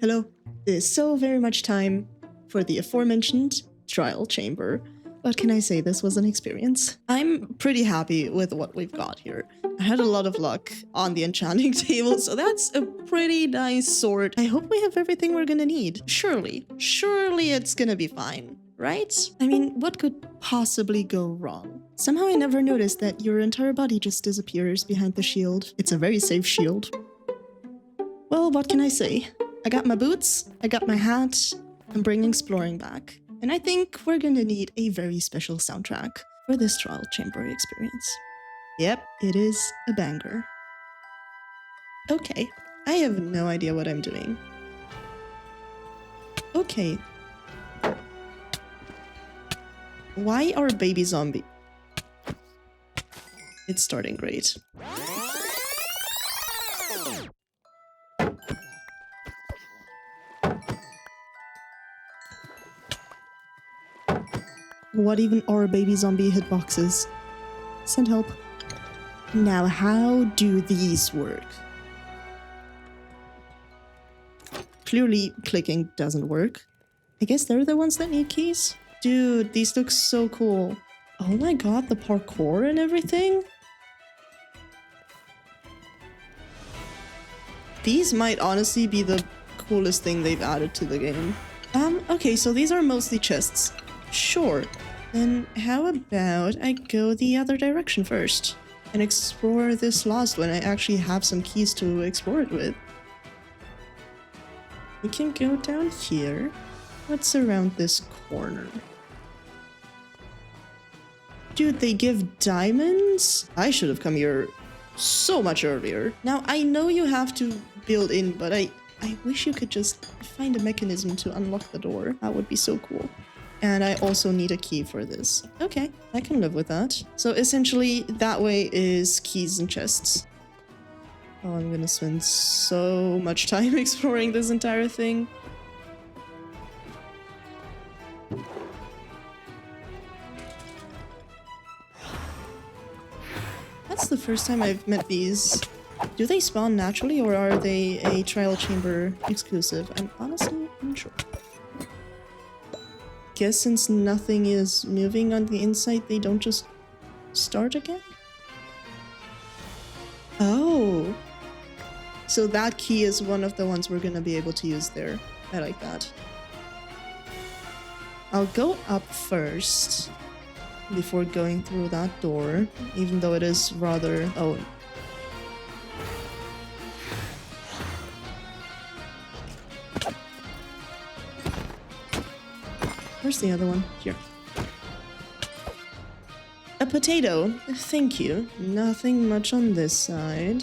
Hello. It is so very much time for the aforementioned trial chamber. What can I say? This was an experience. I'm pretty happy with what we've got here. I had a lot of luck on the enchanting table, so that's a pretty nice sword. I hope we have everything we're gonna need. Surely it's gonna be fine, right? I mean, what could possibly go wrong? Somehow I never noticed that your entire body just disappears behind the shield. It's a very safe shield. Well, what can I say? I got my boots, I got my hat, I'm bringing exploring back. And I think we're gonna need a very special soundtrack for this trial chamber experience. Yep, it is a banger. Okay, I have no idea what I'm doing. Okay. Why are baby zombie? It's starting great. What even are baby zombie hitboxes? Send help. Now, how do these work? Clearly, clicking doesn't work. I guess they're the ones that need keys? Dude, these look so cool. Oh my god, the parkour and everything? These might honestly be the coolest thing they've added to the game. Okay, so these are mostly chests. Sure. Then how about I go the other direction first and explore this lost one? I actually have some keys to explore it with. We can go down here. What's around this corner? Dude, they give diamonds? I should have come here so much earlier. Now, I know you have to build in, but I wish you could just find a mechanism to unlock the door. That would be so cool. And I also need a key for this. Okay, I can live with that. So essentially, that way is keys and chests. Oh, I'm gonna spend so much time exploring this entire thing. That's the first time I've met these. Do they spawn naturally or are they a trial chamber exclusive? I'm honestly unsure. Guess since nothing is moving on the inside, they don't just start again? Oh. So that key is one of the ones we're gonna be able to use there. I like that. I'll go up first before going through that door, even though it is rather... Oh. Where's the other one? Here. A potato. Thank you. Nothing much on this side.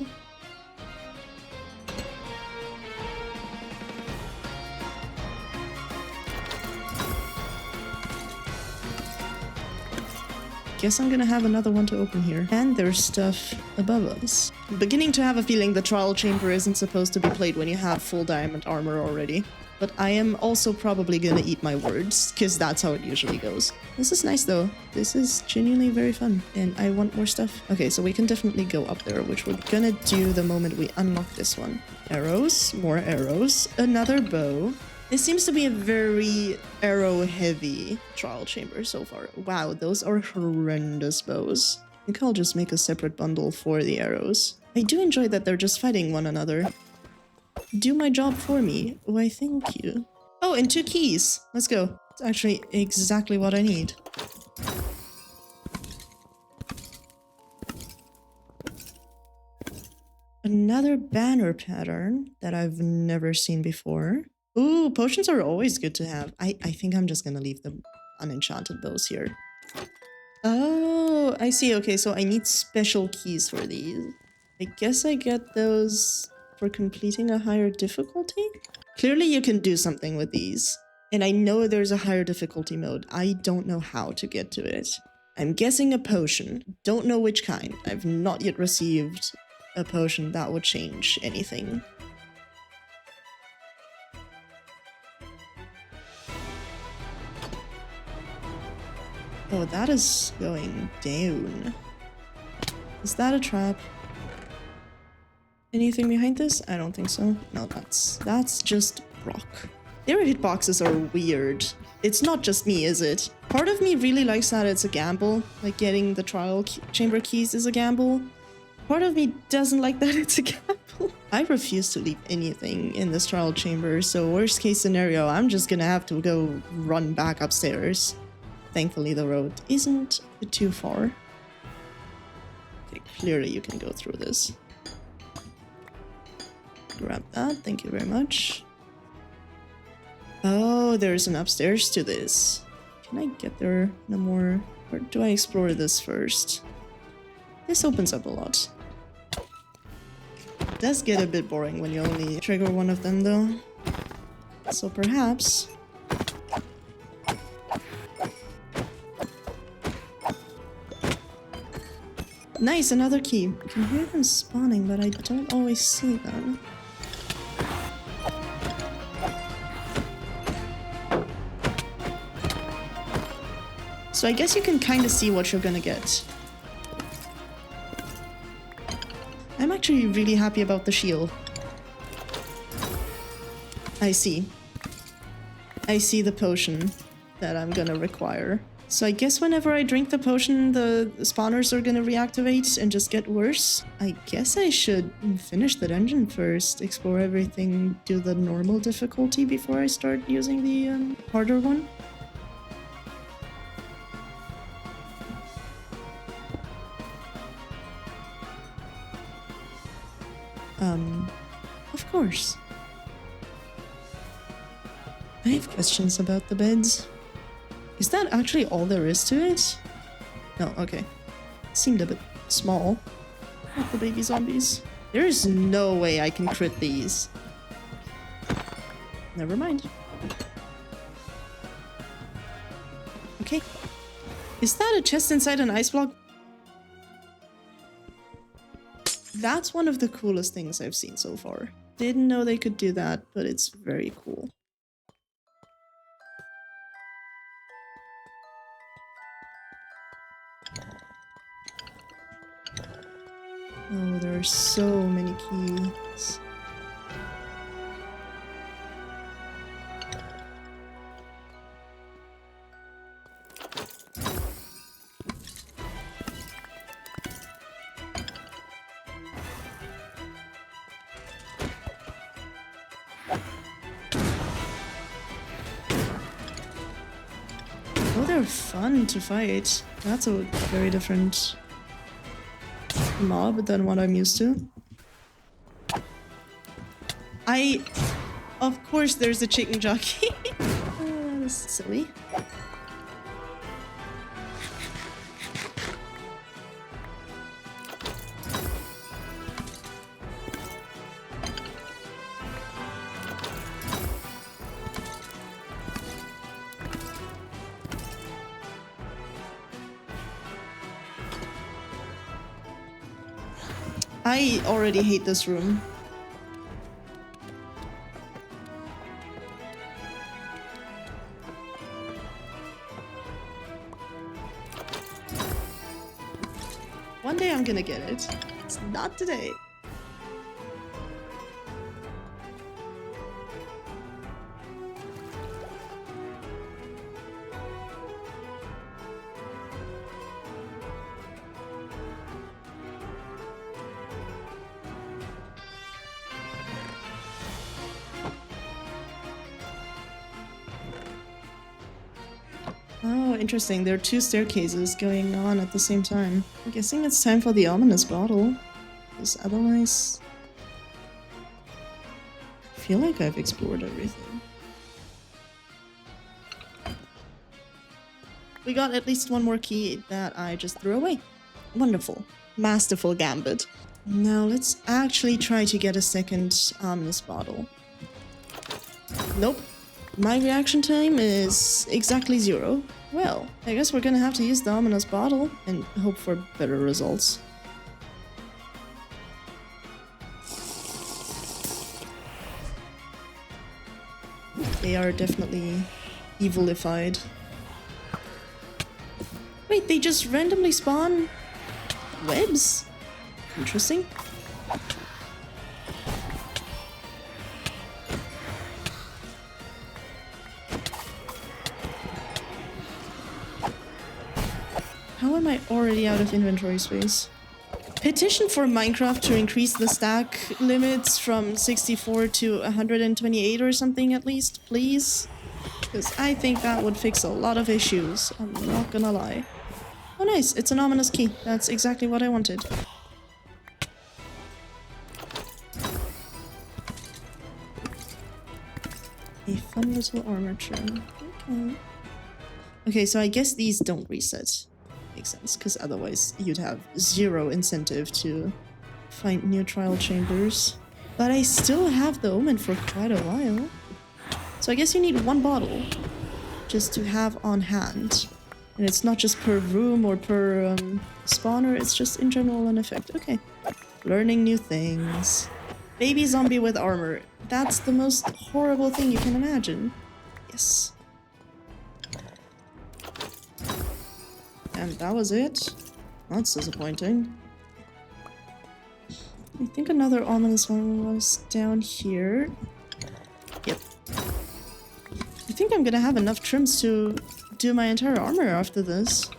Guess I'm gonna have another one to open here. And there's stuff above us. I'm beginning to have a feeling the trial chamber isn't supposed to be played when you have full diamond armor already. But I am also probably gonna eat my words, because that's how it usually goes. This is nice though. This is genuinely very fun, and I want more stuff. Okay, so we can definitely go up there, which we're gonna do the moment we unlock this one. Arrows, more arrows, another bow. This seems to be a very arrow-heavy trial chamber so far. Wow, those are horrendous bows. I think I'll just make a separate bundle for the arrows. I do enjoy that they're just fighting one another. Do my job for me. Why, thank you. Oh, and 2 keys. Let's go. It's actually exactly what I need. Another banner pattern that I've never seen before. Ooh, potions are always good to have. I think I'm just gonna leave the unenchanted bows here. Oh, I see. Okay, so I need special keys for these. I guess I get those... for completing a higher difficulty? Clearly you can do something with these. And I know there's a higher difficulty mode. I don't know how to get to it. I'm guessing a potion. Don't know which kind. I've not yet received a potion that would change anything. Oh, that is going down. Is that a trap? Anything behind this? I don't think so. No, that's just rock. Their hitboxes are weird. It's not just me, is it? Part of me really likes that it's a gamble, like getting the trial chamber keys is a gamble. Part of me doesn't like that it's a gamble. I refuse to leave anything in this trial chamber, so worst case scenario, I'm just gonna have to go run back upstairs. Thankfully, the road isn't too far. Okay, clearly you can go through this. Grab that, thank you very much. Oh, there's an upstairs to this. Can I get there no more? Or do I explore this first? This opens up a lot. It does get a bit boring when you only trigger one of them though. So perhaps... Nice, another key. I can hear them spawning, but I don't always see them. So I guess you can kind of see what you're gonna get. I'm actually really happy about the shield. I see. I see the potion that I'm gonna require. So I guess whenever I drink the potion, the spawners are gonna reactivate and just get worse. I guess I should finish the dungeon first, explore everything, do the normal difficulty before I start using the harder one. Of course. I have questions about the beds. Is that actually all there is to it? No, okay. Seemed a bit small. Like the baby zombies. There is no way I can crit these. Never mind. Okay. Is that a chest inside an ice block? That's one of the coolest things I've seen so far. Didn't know they could do that, but it's very cool. Oh, there are so many keys. Oh, they're fun to fight. That's a very different mob than what I'm used to. Of course there's a chicken jockey. That's silly. I already hate this room. One day I'm gonna get it. It's not today. Oh, interesting. There are two staircases going on at the same time. I'm guessing it's time for the ominous bottle. Because otherwise... I feel like I've explored everything. We got at least one more key that I just threw away. Wonderful. Masterful gambit. Now let's actually try to get a second ominous bottle. Nope. My reaction time is exactly 0. Well, I guess we're gonna have to use the ominous bottle and hope for better results. They are definitely evilified. Wait, they just randomly spawn webs? Interesting. How am I already out of inventory space? Petition for Minecraft to increase the stack limits from 64 to 128 or something at least, please. Because I think that would fix a lot of issues. I'm not gonna lie. Oh nice, it's an ominous key. That's exactly what I wanted. A fun little armor trim. Okay. Okay, so I guess these don't reset. Makes sense, because otherwise you'd have zero incentive to find new trial chambers. But I still have the omen for quite a while. So I guess you need one bottle just to have on hand. And it's not just per room or per spawner, it's just in general an effect. Okay. Learning new things. Baby zombie with armor. That's the most horrible thing you can imagine. Yes. And that was it. That's disappointing. I think another ominous one was down here. Yep. I think I'm gonna have enough trims to do my entire armor after this.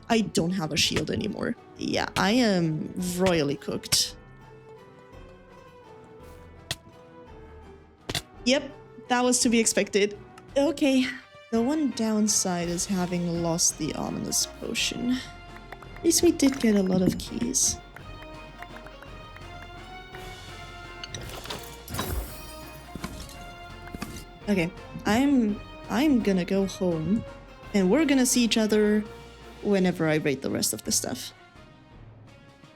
I don't have a shield anymore. Yeah, I am royally cooked. Yep, that was to be expected. Okay. The one downside is having lost the ominous potion. At least we did get a lot of keys. Okay, I'm gonna go home, and we're gonna see each other whenever I rate the rest of the stuff.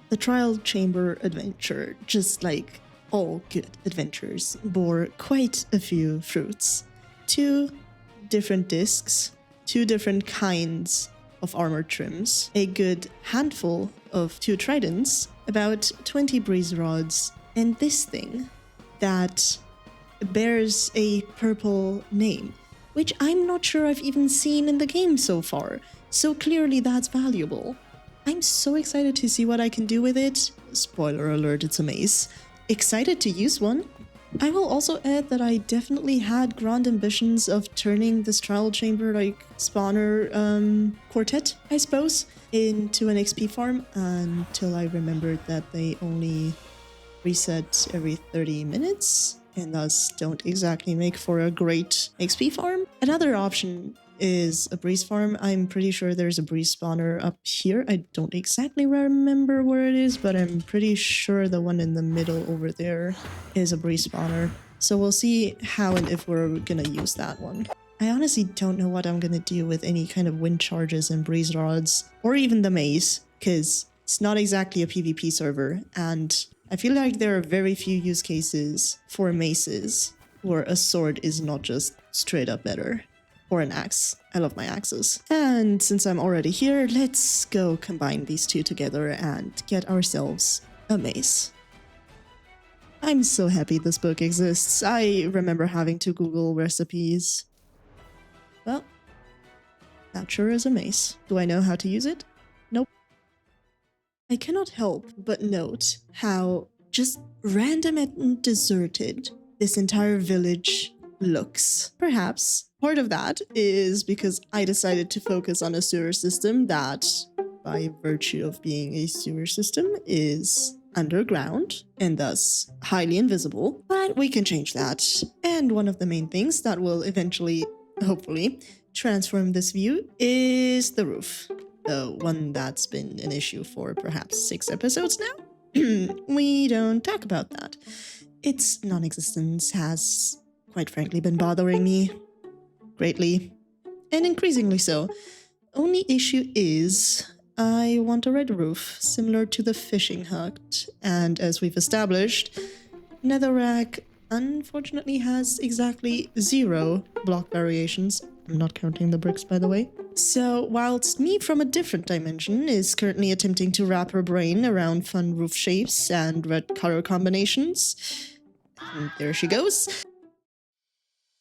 The trial chamber adventure, just like all good adventures, bore quite a few fruits. 2 different discs, 2 different kinds of armor trims, a good handful of 2 tridents, about 20 breeze rods, and this thing that bears a purple name, which I'm not sure I've even seen in the game so far, so clearly that's valuable. I'm so excited to see what I can do with it. Spoiler alert, it's a mace. Excited to use one. I will also add that I definitely had grand ambitions of turning this trial chamber like spawner quartet, I suppose, into an XP farm until I remembered that they only reset every 30 minutes and thus don't exactly make for a great XP farm. Another option is a breeze farm. I'm pretty sure there's a breeze spawner up here. I don't exactly remember where it is, but I'm pretty sure the one in the middle over there is a breeze spawner. So we'll see how and if we're gonna use that one. I honestly don't know what I'm gonna do with any kind of wind charges and breeze rods, or even the maze, because it's not exactly a PvP server, and I feel like there are very few use cases for maces where a sword is not just straight up better. Or an axe. I love my axes. And since I'm already here, let's go combine these 2 together and get ourselves a mace. I'm so happy this book exists. I remember having to Google recipes. Well, that sure is a mace. Do I know how to use it? Nope. I cannot help but note how just random and deserted this entire village looks. Perhaps part of that is because I decided to focus on a sewer system that, by virtue of being a sewer system, is underground and thus highly invisible, but we can change that. And one of the main things that will eventually, hopefully, transform this view is the roof. The one that's been an issue for perhaps 6 episodes now. We don't talk about that. Its non-existence has, quite frankly, been bothering me greatly, and increasingly so. Only issue is I want a red roof, similar to the fishing hut, and as we've established, Netherrack unfortunately has exactly 0 block variations. I'm not counting the bricks, by the way. So whilst me from a different dimension is currently attempting to wrap her brain around fun roof shapes and red color combinations, and there she goes,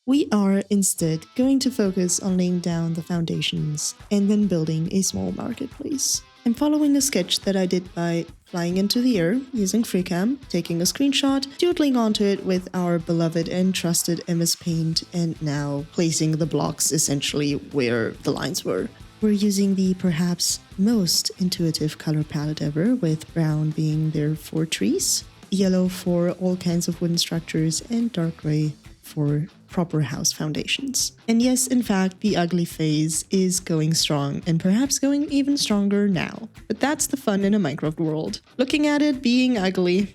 we are instead going to focus on laying down the foundations and then building a small marketplace. I'm following a sketch that I did by flying into the air using FreeCam, taking a screenshot, doodling onto it with our beloved and trusted MS Paint, and now placing the blocks essentially where the lines were. We're using the perhaps most intuitive color palette ever, with brown being there for trees, yellow for all kinds of wooden structures, and dark gray for proper house foundations. And yes, in fact, the ugly phase is going strong, and perhaps going even stronger now. But that's the fun in a Minecraft world. Looking at it being ugly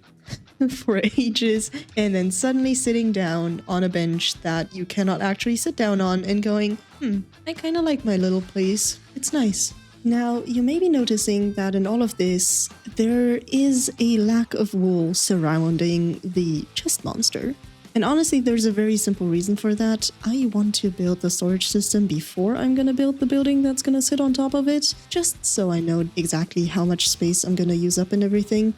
for ages, and then suddenly sitting down on a bench that you cannot actually sit down on and going, I kinda like my little place. It's nice. Now, you may be noticing that in all of this, there is a lack of wool surrounding the chest monster. And honestly, there's a very simple reason for that. I want to build the storage system before I'm gonna build the building that's gonna sit on top of it, just so I know exactly how much space I'm gonna use up and everything.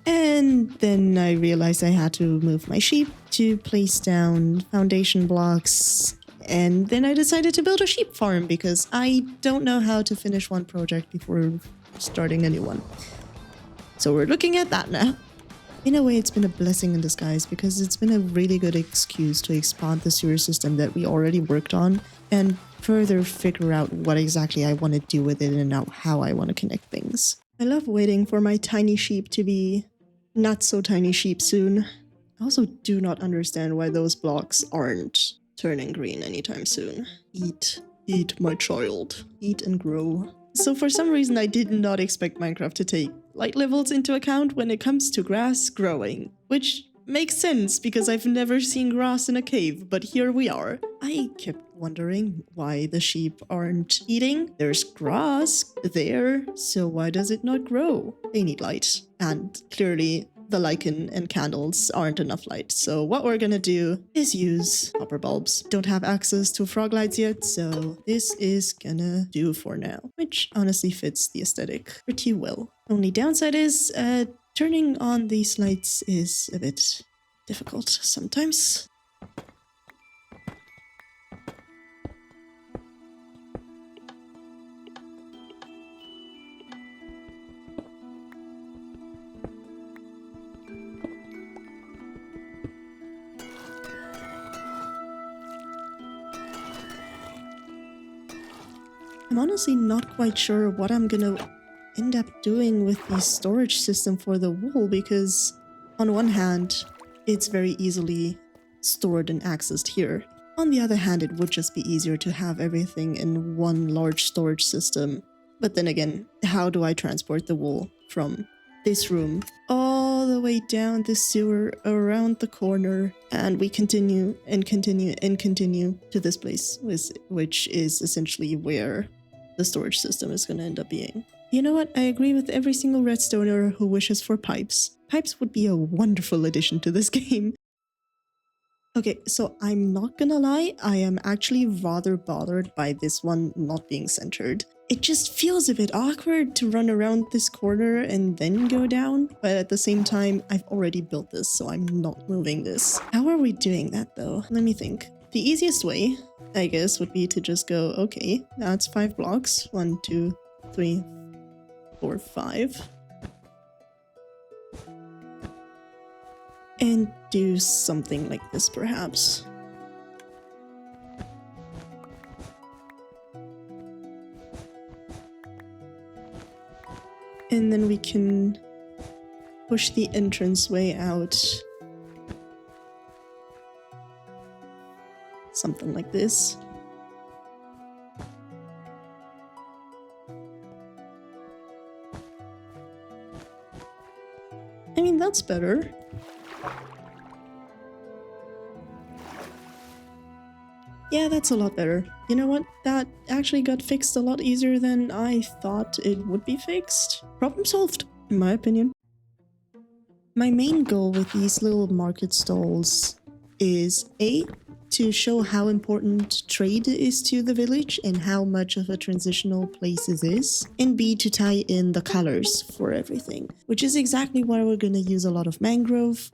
And then I realized I had to move my sheep to place down foundation blocks. And then I decided to build a sheep farm because I don't know how to finish one project before starting a new one. So we're looking at that now. In a way, it's been a blessing in disguise because it's been a really good excuse to expand the sewer system that we already worked on and further figure out what exactly I want to do with it and how I want to connect things. I love waiting for my tiny sheep to be not so tiny sheep soon. I also do not understand why those blocks aren't turning green anytime soon. Eat, my child. Eat and grow. So for some reason, I did not expect Minecraft to take light levels into account when it comes to grass growing, which makes sense because I've never seen grass in a cave, but here we are. I kept wondering why the sheep aren't eating. There's grass there, so why does it not grow? They need light, and clearly the lichen and candles aren't enough light. So what we're gonna do is use copper bulbs. Don't have access to frog lights yet, so this is gonna do for now, which honestly fits the aesthetic pretty well. Only downside is turning on these lights is a bit difficult sometimes. I'm honestly not quite sure what I'm gonna end up doing with the storage system for the wool because on one hand, it's very easily stored and accessed here. On the other hand, it would just be easier to have everything in one large storage system. But then again, how do I transport the wool from this room all the way down the sewer around the corner? And we continue and continue and continue to this place, which is essentially where the storage system is going to end up being. You know what? I agree with every single redstoner who wishes for pipes. Pipes would be a wonderful addition to this game. Okay, so I'm not gonna lie, I am actually rather bothered by this one not being centered. It just feels a bit awkward to run around this corner and then go down, but at the same time, I've already built this, so I'm not moving this. How are we doing that though? Let me think. The easiest way, I guess, would be to just go, okay, that's 5 blocks. 1, 2, 3, 4, 5. And do something like this, perhaps. And then we can push the entranceway out. Something like this. I mean, that's better. Yeah, that's a lot better. You know what? That actually got fixed a lot easier than I thought it would be fixed. Problem solved, in my opinion. My main goal with these little market stalls is A, to show how important trade is to the village and how much of a transitional place it is, and B, to tie in the colors for everything, which is exactly why we're gonna use a lot of mangrove.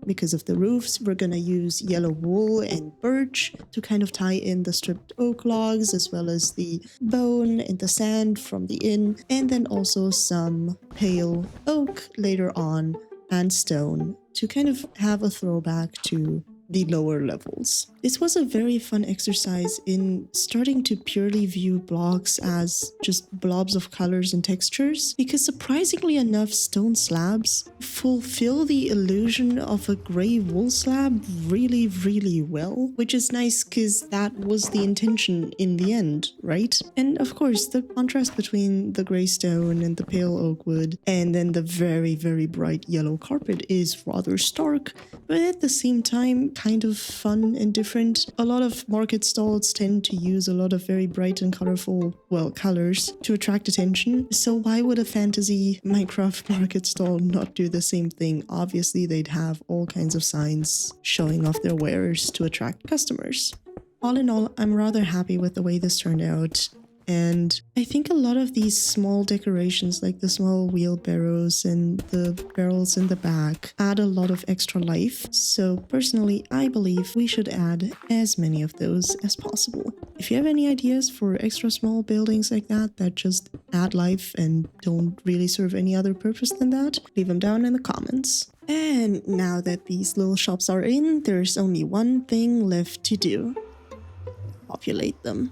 Because of the roofs, we're gonna use yellow wool and birch to kind of tie in the stripped oak logs, as well as the bone and the sand from the inn, and then also some pale oak later on and stone to kind of have a throwback to the lower levels. This was a very fun exercise in starting to purely view blocks as just blobs of colors and textures, because surprisingly enough, stone slabs fulfill the illusion of a gray wool slab really well, which is nice because that was the intention in the end, right? And of course, the contrast between the gray stone and the pale oak wood and then the very bright yellow carpet is rather stark, but at the same time kind of fun and different. A lot of market stalls tend to use a lot of very bright and colorful, well, colors to attract attention. So why would a fantasy Minecraft market stall not do the same thing? Obviously, they'd have all kinds of signs showing off their wares to attract customers. All in all, I'm rather happy with the way this turned out. And I think a lot of these small decorations, like the small wheelbarrows and the barrels in the back, add a lot of extra life. So personally, I believe we should add as many of those as possible. If you have any ideas for extra small buildings like that just add life and don't really serve any other purpose than that, leave them down in the comments. And now that these little shops are in, there's only one thing left to do: populate them.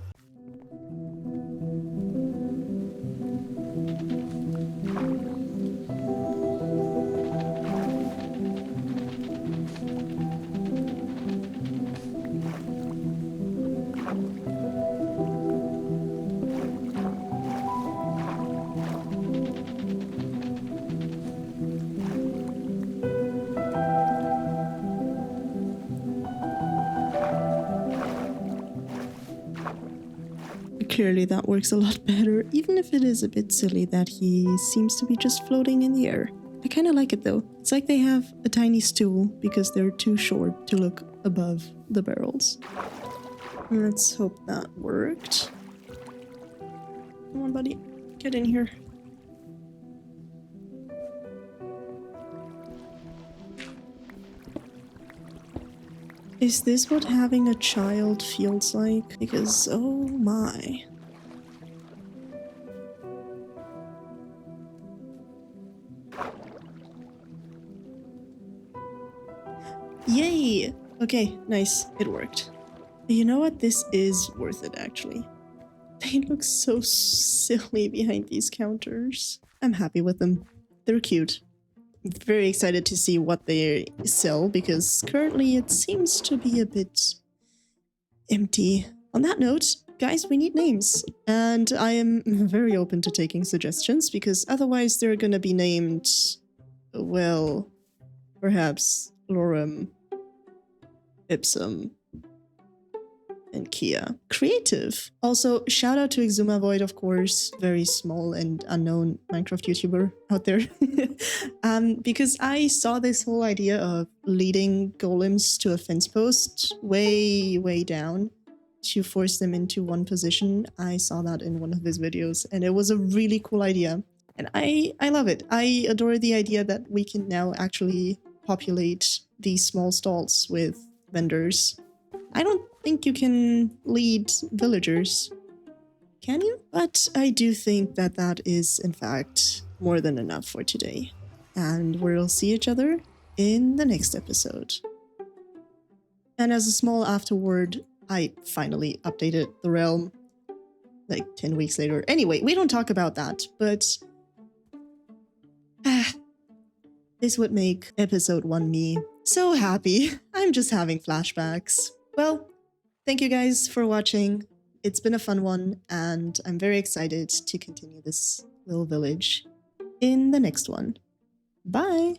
Clearly that works a lot better, even if it is a bit silly that he seems to be just floating in the air. I kind of like it though. It's like they have a tiny stool because they're too short to look above the barrels. Let's hope that worked. Come on, buddy. Get in here. Is this what having a child feels like? Because, oh my. Yay! Okay, nice. It worked. You know what? This is worth it, actually. They look so silly behind these counters. I'm happy with them. They're cute. Very excited to see what they sell, because currently it seems to be a bit empty. On that note, guys, we need names, and I am very open to taking suggestions, because otherwise they're gonna be named, well, perhaps Lorem, Ipsum, and Kia. Creative. Also, shout out to Exuma Void, of course, very small and unknown Minecraft YouTuber out there. Because I saw this whole idea of leading golems to a fence post way down to force them into one position. I saw that in one of his videos, and it was a really cool idea. And I love it. I adore the idea that we can now actually populate these small stalls with vendors. I don't think you can lead villagers, can you? But I do think that that is, in fact, more than enough for today. And we'll see each other in the next episode. And as a small afterword, I finally updated the realm like 10 weeks later. Anyway, we don't talk about that, but this would make episode 1 me so happy. I'm just having flashbacks. Well, thank you guys for watching. It's been a fun one, and I'm very excited to continue this little village in the next one. Bye!